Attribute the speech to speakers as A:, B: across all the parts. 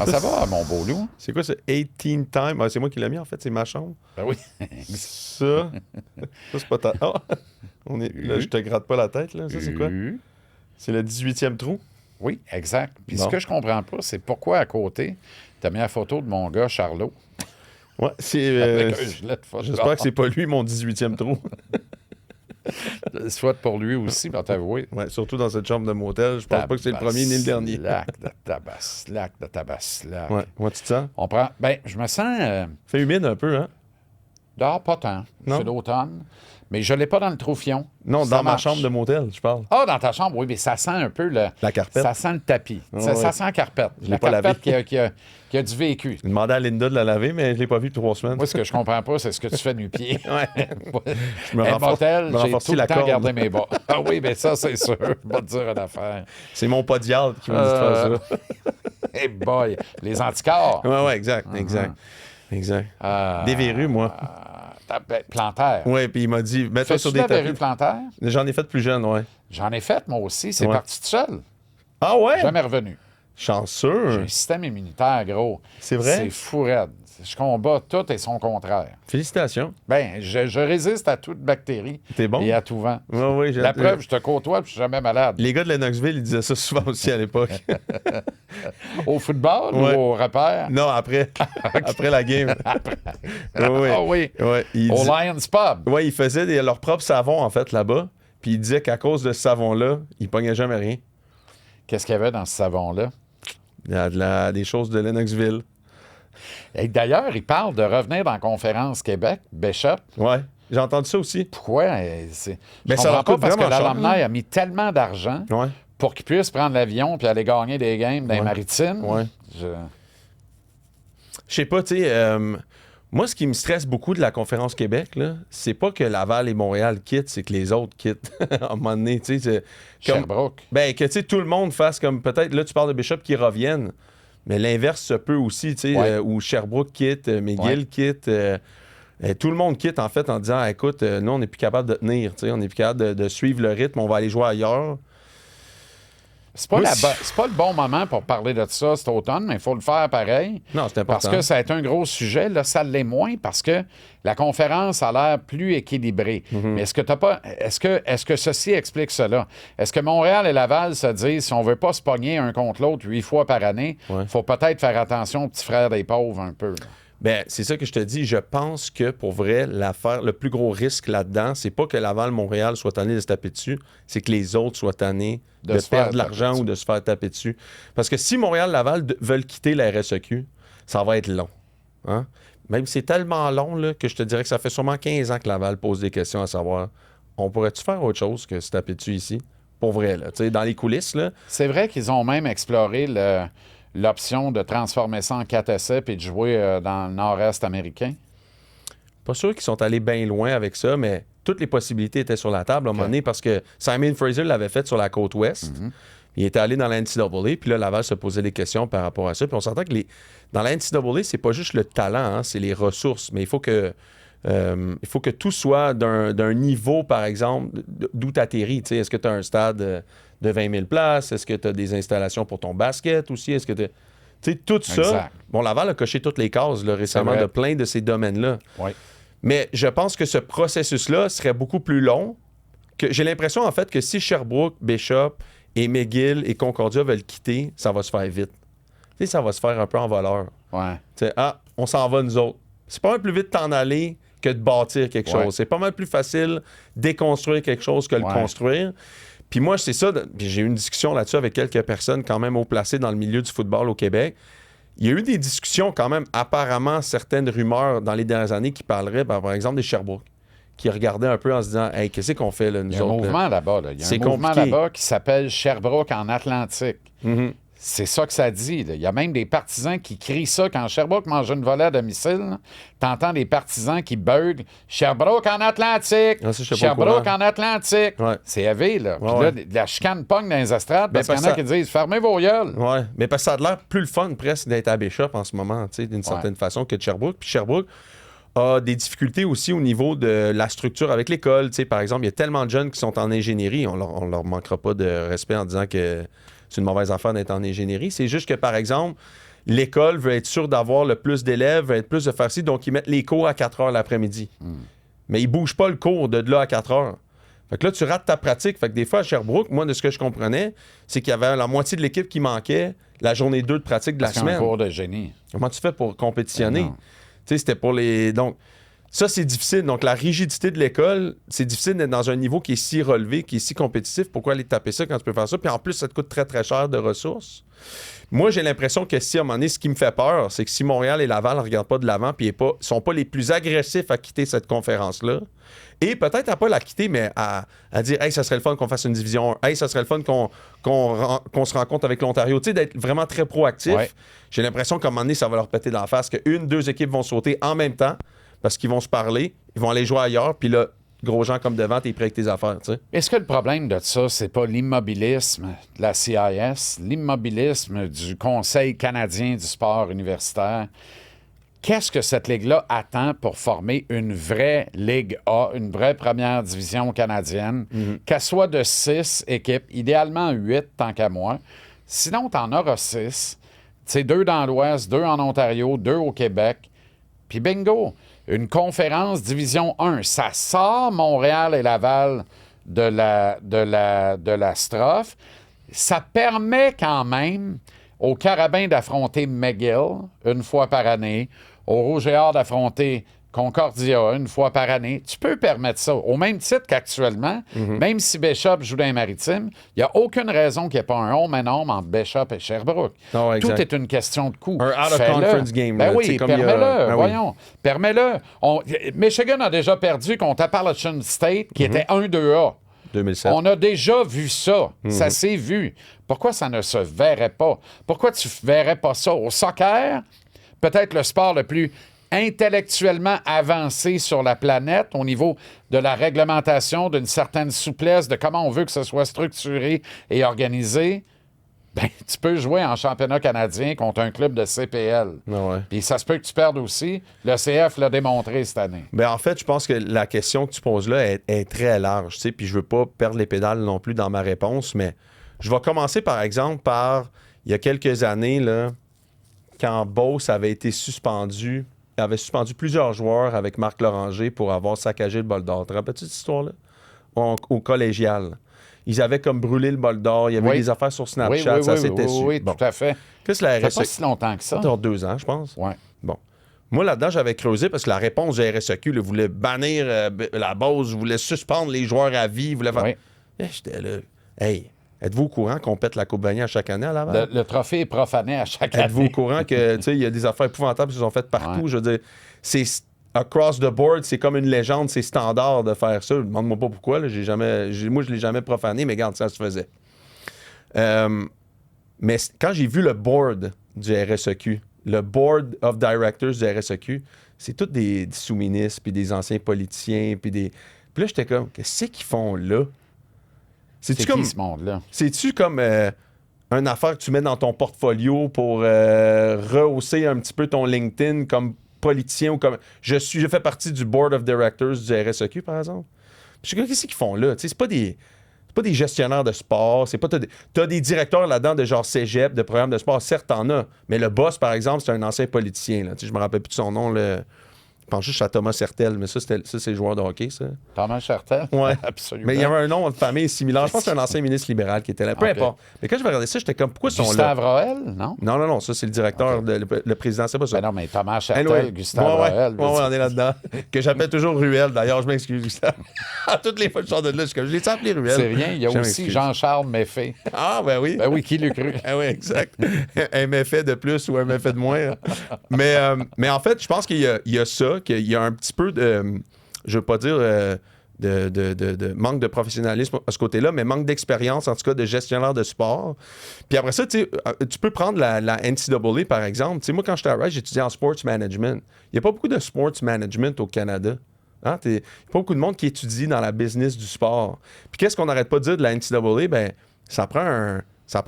A: Ah, ça va, mon beau loup?
B: C'est quoi ce 18 time? Ah, c'est moi qui l'ai mis, en fait. C'est ma chambre.
A: Ben oui.
B: Ça, c'est pas ta... Oh! Là, je te gratte pas la tête, là. Ça, c'est quoi? C'est le 18e trou?
A: Oui, exact. Puis
B: Bon.
A: ce que je comprends pas, c'est pourquoi à côté, tu as mis la photo de mon gars, Charlot.
B: Ouais, c'est...
A: Avec un gilet de football.
B: J'espère que c'est pas lui, mon 18e trou.
A: Soit pour lui aussi, mais t'avouer.
B: Ouais, surtout dans cette chambre de motel. Je pense pas que c'est le premier ni le dernier.
A: Tabaslac de tabaslac.
B: Ouais, moi, tu te sens?
A: On prend... Ben, je me sens...
B: Fait humide un peu, hein?
A: dehors, pas tant.
B: Non?
A: C'est l'automne. Mais je l'ai pas dans le troufion.
B: Non,
A: Ça
B: dans ma
A: marche.
B: chambre de motel, je parle.
A: Ah, dans ta chambre, oui, mais ça sent un peu le...
B: La carpette.
A: Ça sent le tapis. Ça
B: ouais.
A: sent la carpette.
B: Je l'ai
A: La
B: pas
A: carpette
B: lavé.
A: qui a du vécu.
B: J'ai demandé à Linda de la laver, mais je l'ai pas vue depuis 3 semaines.
A: Moi, ce que je comprends pas, c'est ce que tu fais du pied.
B: Ouais. Je me
A: Un
B: renforce-
A: motel,
B: me
A: j'ai
B: renforce
A: tout le
B: la
A: temps
B: corde.
A: gardé mes bas. Ah oui, mais ça, c'est sûr. Je vais te dire une affaire.
B: C'est mon podiatre qui m'a dit de faire ça.
A: Hey boy, les anticorps.
B: Ouais, exact. Exact. Des verrues, moi.
A: Plantaire.
B: Ouais, puis il m'a dit, mets-toi sur
A: Fais-tu
B: des
A: la verrue
B: tapis.
A: plantaire?
B: J'en ai fait plus jeune, ouais.
A: J'en ai fait, moi aussi. C'est
B: Ouais.
A: parti tout seul.
B: Ah ouais?
A: Jamais revenu. J'ai
B: Chanceux.
A: un système immunitaire, gros.
B: C'est vrai?
A: C'est fou raide. Je combats tout et son contraire.
B: Félicitations.
A: Ben, je résiste à toute bactérie
B: T'es bon?
A: et à tout vent.
B: Ouais,
A: La preuve, je te côtoie et je suis jamais malade.
B: Les gars de Lennoxville, ils disaient ça souvent aussi à l'époque.
A: Au football
B: Ouais.
A: ou au repère?
B: Non, après. Après la game.
A: Ah oui.
B: Ouais, ils
A: Au
B: disaient-
A: Lions Pub.
B: ouais, ils faisaient leur propre savon, en fait, là-bas. Puis ils disaient qu'à cause de ce savon-là, ils pognaient jamais rien.
A: Qu'est-ce qu'il y avait dans ce savon-là?
B: Il y a des choses de Lennoxville.
A: Et d'ailleurs, il parle de revenir dans la conférence Québec, Bishop.
B: Ouais, j'ai entendu ça aussi.
A: Pourquoi?
B: Ben,
A: Je
B: ça leur
A: comprends pas
B: coûte
A: parce que
B: vraiment cher,
A: l'alumni a mis tellement d'argent
B: Ouais,
A: pour qu'il puisse prendre l'avion puis aller gagner des games dans les
B: Ouais.
A: maritimes.
B: ouais.
A: Je-
B: Je sais pas, tu sais, moi, ce qui me stresse beaucoup de la conférence Québec, là, c'est pas que Laval et Montréal quittent, c'est que les autres quittent. À un moment donné, tu sais, c'est comme...
A: Sherbrooke.
B: Ben, que, tu sais, tout le monde fasse comme, peut-être, là, tu parles de Bishop qui reviennent, mais l'inverse se peut aussi, tu sais,
A: Ouais.
B: où Sherbrooke quitte, McGill
A: Ouais.
B: quitte, tout le monde quitte, en fait, en disant, écoute, nous, on n'est plus capable de tenir, tu sais, on n'est plus capable de suivre le rythme, on va aller jouer ailleurs.
A: C'est pas,
B: Moi,
A: c'est pas le bon moment pour parler de ça cet automne, mais il faut le faire pareil.
B: Non, c'est important.
A: Parce que ça a été un gros sujet. Là, ça l'est moins parce que la conférence a l'air plus équilibrée.
B: Mhm.
A: Mais est-ce que t'as pas. Est-ce que ceci explique cela? Est-ce que Montréal et Laval se disent si on veut pas se pogner un contre l'autre 8 fois par année,
B: Ouais.
A: faut peut-être faire attention aux petits frères des pauvres un peu. là.
B: Ben, c'est ça que je te dis. Je pense que pour vrai, le plus gros risque là-dedans, c'est pas que Laval-Montréal soit tanné de se taper dessus, c'est que les autres soient tannés de
A: se faire
B: perdre de l'argent
A: taper
B: ou de se faire taper dessus. Parce que si Montréal-Laval veulent quitter la RSEQ, ça va être long. Hein? Même c'est tellement long là, que je te dirais que ça fait sûrement 15 ans que Laval pose des questions à savoir on pourrait-tu faire autre chose que se taper dessus ici? Pour vrai, là. Tu sais, dans les coulisses, là.
A: C'est vrai qu'ils ont même exploré l'option de transformer ça en 4 essais et de jouer dans le nord-est américain.
B: Pas sûr qu'ils sont allés bien loin avec ça, mais toutes les possibilités étaient sur la table à un moment donné parce que Simon Fraser l'avait fait sur la côte ouest. Il était allé dans la NCAA, puis là, Laval se posait des questions par rapport à ça. Puis on s'entend que dans la NCAA, c'est pas juste le talent, hein, c'est les ressources, mais il faut que tout soit d'un niveau, par exemple, d'où tu atterris. Est-ce que tu as un stade de 20 000 places? Est-ce que tu as des installations pour ton basket aussi? Est-ce que tu sais, tout ça.
A: Exact.
B: Bon, Laval a coché toutes les cases là, récemment
A: vrai.
B: de plein de ces domaines-là.
A: Oui.
B: Mais je pense que ce processus-là serait beaucoup plus long. J'ai l'impression, en fait, que si Sherbrooke, Bishop et McGill et Concordia veulent quitter, ça va se faire vite. Tu sais, ça va se faire un peu en voleur.
A: Ouais.
B: Tu sais, on s'en va, nous autres. C'est pas mal plus vite de t'en aller que de bâtir quelque
A: Ouais.
B: chose. C'est pas mal plus facile déconstruire quelque chose que le
A: Ouais.
B: construire. Puis moi, c'est ça. Puis j'ai eu une discussion là-dessus avec quelques personnes quand même haut placées dans le milieu du football au Québec. Il y a eu des discussions quand même, apparemment, certaines rumeurs dans les dernières années qui parleraient, par exemple, des Sherbrooke, qui regardaient un peu en se disant « Hey, qu'est-ce qu'on fait, là, nous
A: Il y a un
B: autres? là?
A: mouvement là-bas. Là. Il y a un
B: C'est
A: mouvement
B: compliqué.
A: là-bas qui s'appelle Sherbrooke en Atlantique.
B: Mhm.
A: C'est ça que ça dit. Là. Il y a même des partisans qui crient ça quand Sherbrooke mange une volée à domicile. là. T'entends des partisans qui beuglent Sherbrooke en Atlantique!
B: Ah, ça, je sais pas au
A: Sherbrooke
B: courant.
A: en Atlantique!
B: Ouais.
A: C'est élevé, là. Puis
B: Ouais,
A: là,
B: ouais.
A: la chicane pogne dans les estrades parce qu'il y en a
B: parce
A: qui disent fermez vos gueules!
B: Ouais, mais parce que ça a l'air plus le fun presque d'être à Bishop en ce moment, tu sais, d'une certaine façon que de Sherbrooke. Puis Sherbrooke a des difficultés aussi au niveau de la structure avec l'école. Tu sais, par exemple, il y a tellement de jeunes qui sont en ingénierie, on leur manquera pas de respect en disant que c'est une mauvaise affaire d'être en ingénierie. C'est juste que, par exemple, l'école veut être sûre d'avoir le plus d'élèves, veut être plus de faire ci, donc ils mettent les cours à 4 heures l'après-midi. Mais ils bougent pas le cours de là à 4 heures. Fait que là, tu rates ta pratique. Fait que des fois, à Sherbrooke, moi, de ce que je comprenais, c'est qu'il y avait la moitié de l'équipe qui manquait la journée 2 de pratique de la semaine.
A: C'est un cours de génie.
B: Comment tu fais pour compétitionner? Tu sais, c'était pour les... Donc, ça, c'est difficile. Donc, la rigidité de l'école, c'est difficile d'être dans un niveau qui est si relevé, qui est si compétitif. Pourquoi aller taper ça quand tu peux faire ça? Puis en plus, ça te coûte très, très cher de ressources. Moi, j'ai l'impression que si, à un moment donné, ce qui me fait peur, c'est que si Montréal et Laval ne regardent pas de l'avant puis ne sont pas les plus agressifs à quitter cette conférence-là, et peut-être à pas la quitter, mais à dire « Hey, ça serait le fun qu'on fasse une division 1. Hey, ça serait le fun qu'on se rencontre avec l'Ontario. » Tu sais, d'être vraiment très proactif. Ouais. J'ai l'impression qu'à un moment donné, ça va leur péter d'en face, qu'une, deux équipes vont sauter en même temps parce qu'ils vont se parler, ils vont aller jouer ailleurs, puis là, gros gens comme devant, t'es prêt avec tes affaires, tu sais.
A: Est-ce que le problème de ça, c'est pas l'immobilisme de la CIS, l'immobilisme du Conseil canadien du sport universitaire? Qu'est-ce que cette ligue-là attend pour former une vraie Ligue A, une vraie première division canadienne, qu'elle soit de 6 équipes, idéalement 8 tant qu'à moi. Sinon, t'en auras 6. C'est 2 dans l'Ouest, 2 en Ontario, 2 au Québec. Puis bingo! Une conférence Division 1, ça sort Montréal et Laval de la strophe. Ça permet quand même aux Carabins d'affronter McGill une fois par année, aux Rouge et Or d'affronter Concordia une fois par année. Tu peux permettre ça. Au même titre qu'actuellement, même si Bishop joue dans les Maritimes, il n'y a aucune raison qu'il n'y ait pas un home and home entre Bishop et Sherbrooke.
B: Oh,
A: tout est une question de coût.
B: Un out-of-conference game.
A: Ben oui, permets-le. Voyons. Permets-le. Michigan a déjà perdu contre Appalachian State, qui était 1-2A.
B: 2007.
A: On a déjà vu ça. Ça s'est vu. Pourquoi ça ne se verrait pas? Pourquoi tu ne verrais pas ça? Au soccer, peut-être le sport le plus intellectuellement avancé sur la planète au niveau de la réglementation, d'une certaine souplesse, de comment on veut que ce soit structuré et organisé, ben, tu peux jouer en championnat canadien contre un club de CPL. Puis ça se peut que tu perdes aussi. Le CF l'a démontré cette année.
B: Ben en fait, je pense que la question que tu poses là est très large. Puis je veux pas perdre les pédales non plus dans ma réponse, mais je vais commencer par exemple par, il y a quelques années, là, quand Beauce avait été suspendu. Il avait suspendu plusieurs joueurs avec Marc Loranger pour avoir saccagé le bol d'or. Te rappelles-tu cette histoire-là? Au collégial. Ils avaient comme brûlé le bol d'or. Il y avait des affaires sur Snapchat. Ça s'était su.
A: Oui, tout à fait.
B: Qu'est-ce que la RSEQ...
A: Ça fait pas si longtemps que ça.
B: Ça fait 2 ans, je pense.
A: Oui.
B: Bon. Moi, là-dedans, j'avais creusé parce que la réponse du RSEQ là, voulait bannir la base, voulait suspendre les joueurs à vie, voulait faire... Et j'étais là. Hey, êtes-vous au courant qu'on pète la Coupe Vanier à chaque année à Laval?
A: Le trophée est profané à chaque année.
B: Êtes-vous au courant que, tu sais, il y a des affaires épouvantables qui se sont faites partout? Je veux dire, c'est across the board, c'est comme une légende, c'est standard de faire ça. Demande-moi pas pourquoi, là, moi, je l'ai jamais profané, mais regarde, ça se faisait. Mais quand j'ai vu le board du RSEQ, le board of directors du RSEQ, c'est tous des sous-ministres, puis des anciens politiciens, puis là, j'étais comme, qu'est-ce qu'ils font là?
A: C'est comme, qui ce monde-là?
B: C'est-tu comme une affaire que tu mets dans ton portfolio pour rehausser un petit peu ton LinkedIn comme politicien ou comme... Je fais partie du board of directors du RSEQ, par exemple. Je suis comme, qu'est-ce qu'ils font là? T'sais, c'est pas des gestionnaires de sport. T'as des directeurs là-dedans de genre cégep, de programmes de sport. Certes, t'en as. Mais le boss, par exemple, c'est un ancien politicien. Là. Je me rappelle plus de son nom. Je pense juste à Thomas Sertel, mais ça, c'est le joueur de hockey, ça.
A: Thomas Sertel?
B: Oui,
A: absolument.
B: Mais il y avait un nom de famille similaire. Je pense que c'est un ancien ministre libéral qui était là. Peu importe. Mais quand je vais regarder ça, j'étais comme, pourquoi ils sont là?
A: Gustave Roel, non?
B: Non, ça, c'est le directeur, le président, c'est pas ça.
A: Ben non, mais Thomas Sertel, Gustave Roel.
B: Oui, on est là-dedans. Que j'appelle toujours Ruel, d'ailleurs, je m'excuse, Gustave. À toutes les fois que je sors de là, je l'ai appelé Ruel.
A: C'est rien, il y a aussi Jean-Charles Méfait.
B: Ah, ben oui.
A: Ben oui, qui l'eût cru?
B: Ah oui, exact. Un méfait de plus ou un méfait de moins. Mais en fait, je pense qu'il y a ça, qu'il y a un petit peu de, je veux pas dire de manque de professionnalisme à ce côté-là, mais manque d'expérience, en tout cas, de gestionnaire de sport. Puis après ça, tu peux prendre la NCAA, par exemple. Tu sais, moi, quand j'étais à Rice, j'étudiais en sports management. Il n'y a pas beaucoup de sports management au Canada. Hein? Il n'y a pas beaucoup de monde qui étudie dans la business du sport. Puis qu'est-ce qu'on n'arrête pas de dire de la NCAA? Ben, ça prend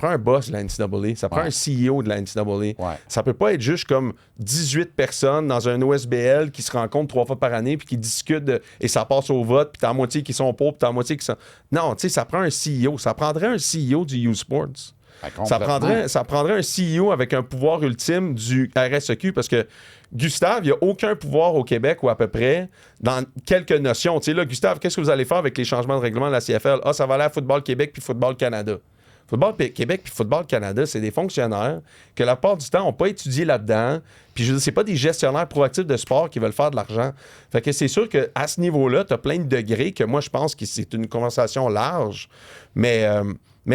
B: un boss de la NCAA. Ça prend un CEO de la NCAA.
A: Ouais.
B: Ça peut pas être juste comme 18 personnes dans un OSBL qui se rencontrent 3 fois par année puis qui discutent et ça passe au vote, puis t'as la moitié qui sont pour, puis t'as la moitié qui sont... Non, tu sais, ça prend un CEO. Ça prendrait un CEO du U-Sports. Ça prendrait un CEO avec un pouvoir ultime du RSEQ parce que Gustave, il n'y a aucun pouvoir au Québec ou à peu près dans quelques notions. Tu sais, là, Gustave, qu'est-ce que vous allez faire avec les changements de règlement de la CFL? Ah, ça va aller à Football Québec puis Football Canada. Football Québec puis Football Canada, c'est des fonctionnaires que la plupart du temps n'ont pas étudié là-dedans. Puis je veux dire, c'est pas des gestionnaires proactifs de sport qui veulent faire de l'argent. Fait que c'est sûr qu'à ce niveau-là, tu as plein de degrés que moi, je pense que c'est une conversation large. Mais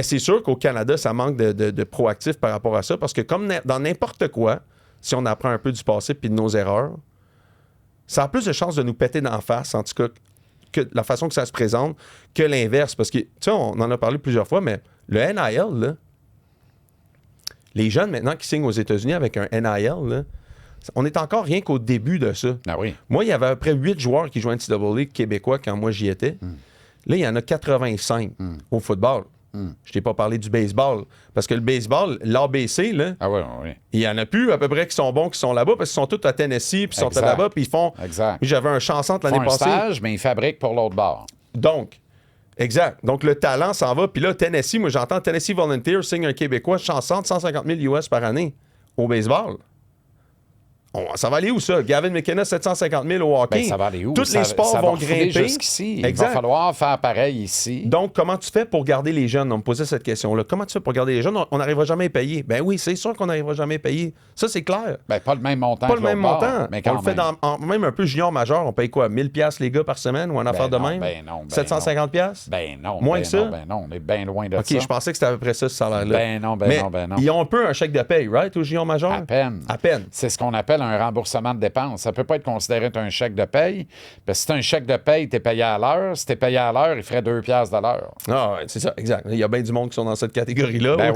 B: c'est sûr qu'au Canada, ça manque de proactifs par rapport à ça parce que comme dans n'importe quoi, si on apprend un peu du passé puis de nos erreurs, ça a plus de chances de nous péter d'en face, en tout cas, que la façon que ça se présente, que l'inverse. Parce que, tu sais, on en a parlé plusieurs fois, mais le NIL, là, les jeunes maintenant qui signent aux États-Unis avec un NIL, là, on est encore rien qu'au début de ça.
A: Ah oui.
B: Moi, il y avait à peu près 8 joueurs qui jouaient NCAA québécois quand moi j'y étais. Là, il y en a 85 au football. Je t'ai pas parlé du baseball. Parce que le baseball, l'ABC, là, il y en a plus à peu près qui sont bons, qui sont là-bas, parce qu'ils sont tous à Tennessee, puis ils sont là-bas, puis ils font...
A: Exact.
B: J'avais un chansante l'année passée.
A: Stage, mais ils fabriquent pour l'autre bord.
B: Donc, exact. Donc, le talent s'en va. Puis là, Tennessee, moi, j'entends Tennessee Volunteers signe un Québécois chansante 150 000 US par année au baseball. Ça va aller où, ça? Gavin McKenna, 750 000 au hockey.
A: Ben, ça va aller où?
B: Tous les sports vont grimper.
A: Jusqu'ici.
B: Exact.
A: Il va falloir faire pareil ici.
B: Donc, comment tu fais pour garder les jeunes? On me posait cette question-là. Comment tu fais pour garder les jeunes? On n'arrivera jamais à payer. Ben oui, c'est sûr qu'on n'arrivera jamais à payer. Ça, c'est clair.
A: Ben, pas le même montant.
B: Pas le même montant.
A: Mais quand
B: on le fait même un peu junior majeur. On paye quoi? 1000$ les gars par semaine ou une affaire de même?
A: Ben non.
B: 750$?
A: Ben non.
B: Moins que ça?
A: Ben non, on est bien loin de ça.
B: OK, je pensais que c'était à peu près ça, ce salaire-là.
A: Ben non.
B: Ils ont un peu un chèque de paye, right, au junior majeur?
A: À peine.
B: À peine.
A: C'est ce qu'on appelle un remboursement de dépenses. Ça ne peut pas être considéré un chèque de paye. Parce que si c'est un chèque de paye, tu es payé à l'heure. Si tu es payé à l'heure, il ferait 2$ de l'heure.
B: Ah, ouais, c'est ça, exact. Il y a bien du monde qui sont dans cette catégorie-là.
A: Ben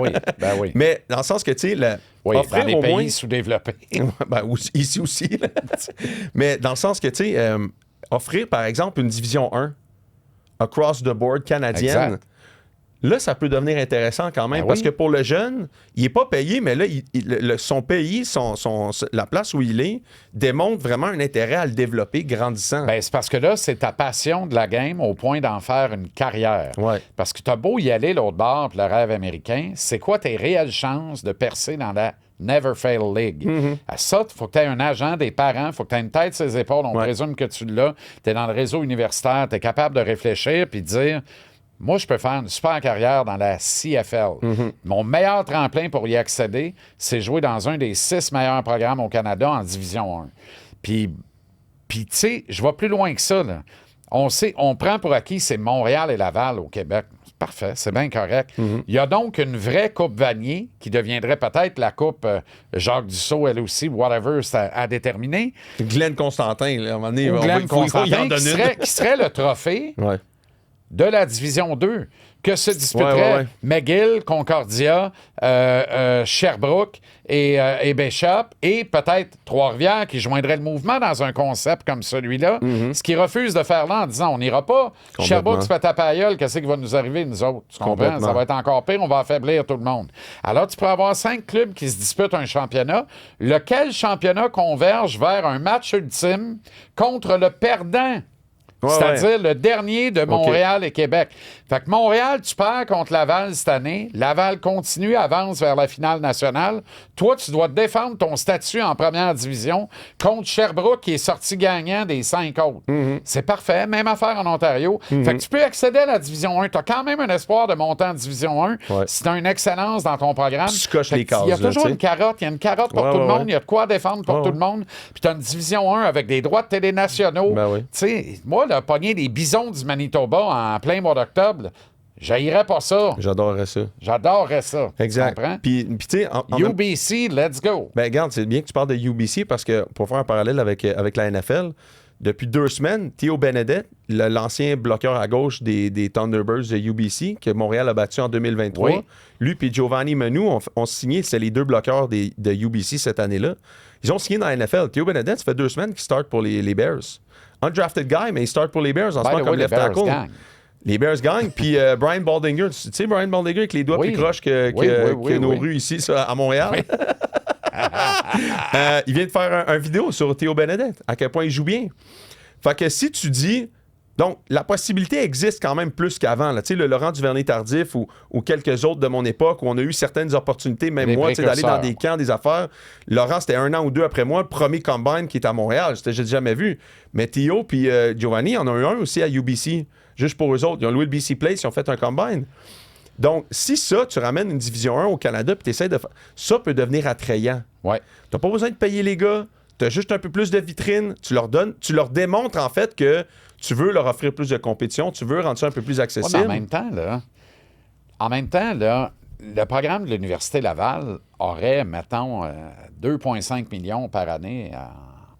A: oui.
B: Mais dans le sens que, tu sais,
A: oui,
B: offrir
A: dans les
B: au
A: pays
B: moins...
A: sous-développés.
B: Ben, ici aussi. Là. Mais dans le sens que, tu sais, offrir, par exemple, une division 1 across the board canadienne,
A: exact.
B: Là, ça peut devenir intéressant quand même, parce que pour le jeune, il n'est pas payé, mais là, son pays, la place où il est, démontre vraiment un intérêt à le développer grandissant.
A: Ben, c'est parce que là, c'est ta passion de la game au point d'en faire une carrière.
B: Ouais.
A: Parce que tu as beau y aller l'autre bord, puis le rêve américain, c'est quoi tes réelles chances de percer dans la Never Fail League? À ça, il faut que tu aies un agent, des parents, il faut que tu aies une tête sur les épaules, on présume que tu l'as, tu es dans le réseau universitaire, tu es capable de réfléchir puis de dire... Moi, je peux faire une super carrière dans la CFL. Mon meilleur tremplin pour y accéder, c'est jouer dans un des 6 meilleurs programmes au Canada en Division 1. Puis tu sais, je vais plus loin que ça. Là. On prend pour acquis, c'est Montréal et Laval au Québec. C'est parfait, c'est bien correct. Il y a donc une vraie Coupe Vanier qui deviendrait peut-être la Coupe Jacques Dussault, elle aussi, whatever, c'est à déterminer.
B: Glenn Constantin, là, à un moment donné,
A: Glenn Constantin, qui serait le trophée.
B: Ouais.
A: De la Division 2, que se disputeraient McGill, Concordia, Sherbrooke et Bishop, et peut-être Trois-Rivières qui joindraient le mouvement dans un concept comme celui-là, ce qu'ils refusent de faire là en disant on n'ira pas. Sherbrooke se fait taper à gueule, qu'est-ce qui va nous arriver, nous autres? Tu comprends? Ça va être encore pire, on va affaiblir tout le monde. Alors, tu peux avoir 5 clubs qui se disputent un championnat, lequel championnat converge vers un match ultime contre le perdant. C'est-à-dire le dernier de Montréal et Québec. Fait que Montréal, tu perds contre Laval cette année. Laval continue, avance vers la finale nationale. Toi, tu dois défendre ton statut en première division contre Sherbrooke qui est sorti gagnant des 5 autres. C'est parfait. Même affaire en Ontario. Fait que tu peux accéder à la division 1. Tu as quand même un espoir de monter en division 1 si tu as une excellence dans ton programme.
B: Tu coches les cases.
A: Il y a toujours une carotte. Il y a une carotte pour tout le monde. Il y a de quoi défendre pour tout le monde. Puis tu as une division 1 avec des droits de télé nationaux. Tu sais, moi, là, pogner des bisons du Manitoba en plein mois d'octobre, j'haïrais pas ça.
B: J'adorerais ça.
A: Exact.
B: Puis tu sais...
A: UBC, let's go.
B: Ben regarde, c'est bien que tu parles de UBC parce que, pour faire un parallèle avec la NFL, depuis 2 semaines, Theo Benedette, l'ancien bloqueur à gauche des Thunderbirds de UBC, que Montréal a battu en 2023, lui et Giovanni Menou ont signé, c'est les 2 bloqueurs de UBC cette année-là. Ils ont signé dans la NFL. Theo Benedette, ça fait 2 semaines qu'il start pour les Bears. Undrafted guy, mais il start pour les Bears en ce moment comme left tackle. Les Bears gagnent. Puis Brian Baldinger, tu sais Brian Baldinger avec les doigts plus croches que nos rues ici à Montréal? Il vient de faire un vidéo sur Theo Benedette, à quel point il joue bien. Fait que si tu dis, Donc, la possibilité existe quand même plus qu'avant. Tu sais, le Laurent Duvernay-Tardif ou quelques autres de mon époque où on a eu certaines opportunités, même moi, tu sais, d'aller dans des camps, des affaires. Laurent, c'était 1 an ou 2 après moi, le premier combine qui est à Montréal. J'ai jamais vu. Mais Théo puis Giovanni en ont eu un aussi à UBC, juste pour eux autres. Ils ont loué le BC Place, ils ont fait un combine. Donc, si ça, tu ramènes une division 1 au Canada puis tu essaies de faire... Ça peut devenir attrayant.
A: Ouais.
B: Tu n'as pas besoin de payer les gars. Tu as juste un peu plus de vitrine. Tu leur démontres en fait que tu veux leur offrir plus de compétition, tu veux rendre ça un peu plus accessible.
A: Ouais, mais en même temps, là, le programme de l'Université Laval aurait, mettons, 2,5 millions par année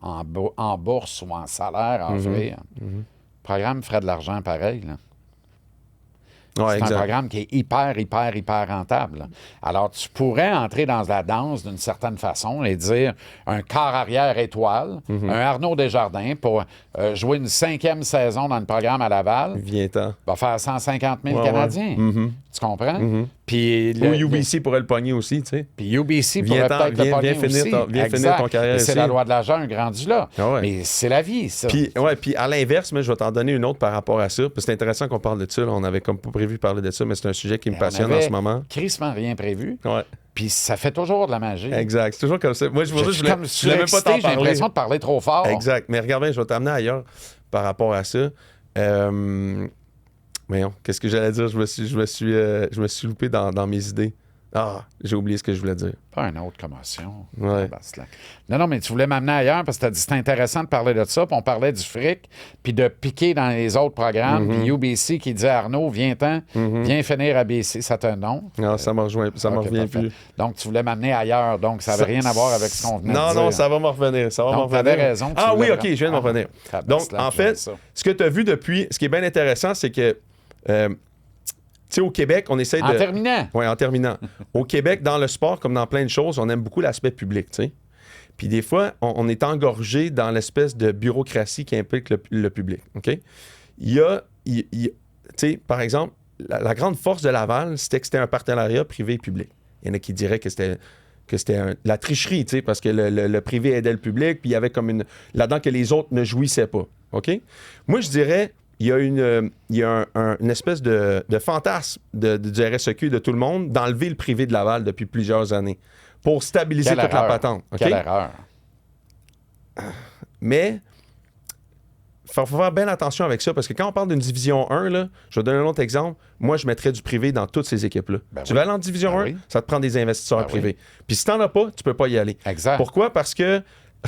A: en bourse ou en salaire à offrir. Le programme ferait de l'argent pareil, là.
B: Ouais,
A: c'est un programme qui est hyper rentable, là. Alors, tu pourrais entrer dans la danse d'une certaine façon et dire un quart arrière étoile, un Arnaud Desjardins pour jouer une 5e saison dans le programme à Laval.
B: Viens-t'en.
A: Va faire 150 000 Canadiens. Tu comprends? Puis
B: ou UBC pourrait le pogner aussi, tu sais.
A: Puis UBC pourrait peut-être le pogner aussi.
B: Viens finir ton carrière
A: c'est
B: aussi.
A: la loi de l'argent rendu là.
B: Ah ouais.
A: Mais c'est la vie, ça.
B: Puis à l'inverse, mais je vais t'en donner une autre par rapport à ça. Parce que c'est intéressant qu'on parle de ça. Là. On avait comme pas prévu parler de ça, mais c'est un sujet qui me passionne en ce moment.
A: Crissement rien prévu.
B: Ouais.
A: Puis ça fait toujours de la magie.
B: Exact. C'est toujours comme ça. Moi, je voulais même pas t'en parler.
A: J'ai l'impression de parler trop fort.
B: Exact. Mais regarde bien, je vais t'amener ailleurs par rapport à ça. Voyons, qu'est-ce que j'allais dire? Je me suis loupé dans mes idées. Ah, j'ai oublié ce que je voulais dire.
A: Pas une autre commotion.
B: Ouais.
A: Non, mais tu voulais m'amener ailleurs parce que tu as dit que c'était intéressant de parler de ça. Puis on parlait du fric, puis de piquer dans les autres programmes. Puis UBC qui dit Arnaud, viens-t'en, viens finir à BC. Ça te nom?
B: Non, ça me revient plus.
A: Donc, tu voulais m'amener ailleurs. Donc, ça n'avait rien à voir avec ce qu'on venait de dire.
B: Non, ça va me revenir. Donc,
A: tu avais raison.
B: Ah oui, OK, je viens de me revenir. Donc, en fait, ce que tu as vu depuis, ce qui est bien intéressant, c'est que tu sais, au Québec, on essaie de...
A: En terminant.
B: Oui, en terminant. Au Québec, dans le sport, comme dans plein de choses, on aime beaucoup l'aspect public, tu sais. Puis des fois, on est engorgé dans l'espèce de bureaucratie qui implique le public, OK? Tu sais, par exemple, la grande force de Laval, c'était que c'était un partenariat privé-public. Il y en a qui diraient que c'était la tricherie, tu sais, parce que le privé aidait le public, puis il y avait comme là-dedans que les autres ne jouissaient pas, OK? Moi, je dirais... Il y a une espèce de fantasme du RSEQ de tout le monde d'enlever le privé de Laval depuis plusieurs années pour stabiliser toute la patente. Okay?
A: Quelle erreur.
B: Mais il faut faire bien attention avec ça parce que quand on parle d'une division 1, là, je vais donner un autre exemple. Moi, je mettrais du privé dans toutes ces équipes-là. Tu veux aller en division 1, ça te prend des investisseurs privés. Puis si tu n'en as pas, tu ne peux pas y aller.
A: Exact.
B: Pourquoi? Parce que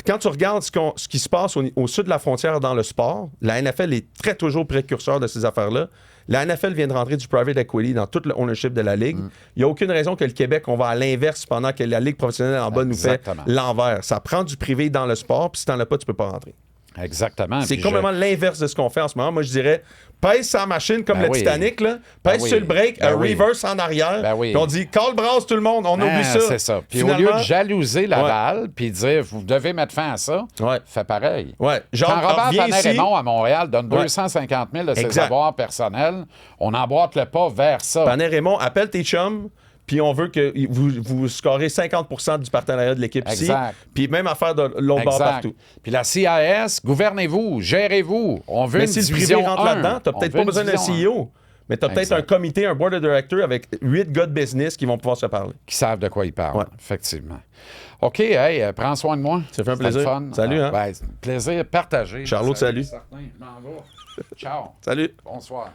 B: quand tu regardes ce qui se passe au sud de la frontière dans le sport, la NFL est toujours précurseur de ces affaires-là. La NFL vient de rentrer du private equity dans tout le ownership de la Ligue. Il n'y a aucune raison que le Québec, on va à l'inverse pendant que la Ligue professionnelle en bas nous fait l'envers. Ça prend du privé dans le sport, puis si tu n'en as pas, tu ne peux pas rentrer.
A: Exactement.
B: C'est complètement l'inverse de ce qu'on fait en ce moment. Moi, je dirais, pèse sa machine comme le Titanic, là. Pèse sur le break, reverse en arrière. Puis on dit, call brasse tout le monde, on oublie ça.
A: C'est ça. Puis au lieu de jalouser Laval, puis dire, vous devez mettre fin à ça, fais pareil.
B: Ouais.
A: Genre, quand Robert Panay-Raymond à Montréal donne 250 000 de ses avoirs personnels, on emboîte le pas vers ça.
B: Panay-Raymond, appelle tes chums. Puis on veut que vous scorez 50% du partenariat de l'équipe ici. Puis même affaire de l'autre bord partout.
A: Puis la CIS, gouvernez-vous, gérez-vous. On veut une division 1. Mais si le privé rentre
B: là-dedans, tu n'as peut-être pas besoin d'un CEO. Mais tu as peut-être un comité, un board of directors avec 8 gars de business qui vont pouvoir se parler.
A: Qui savent de quoi ils parlent, effectivement. OK, hey, prends soin de moi.
B: Ça fait un plaisir.
A: Fun.
B: Salut, hein?
A: Plaisir partagé.
B: Charlot, salut.
A: Ciao.
B: Salut.
A: Bonsoir.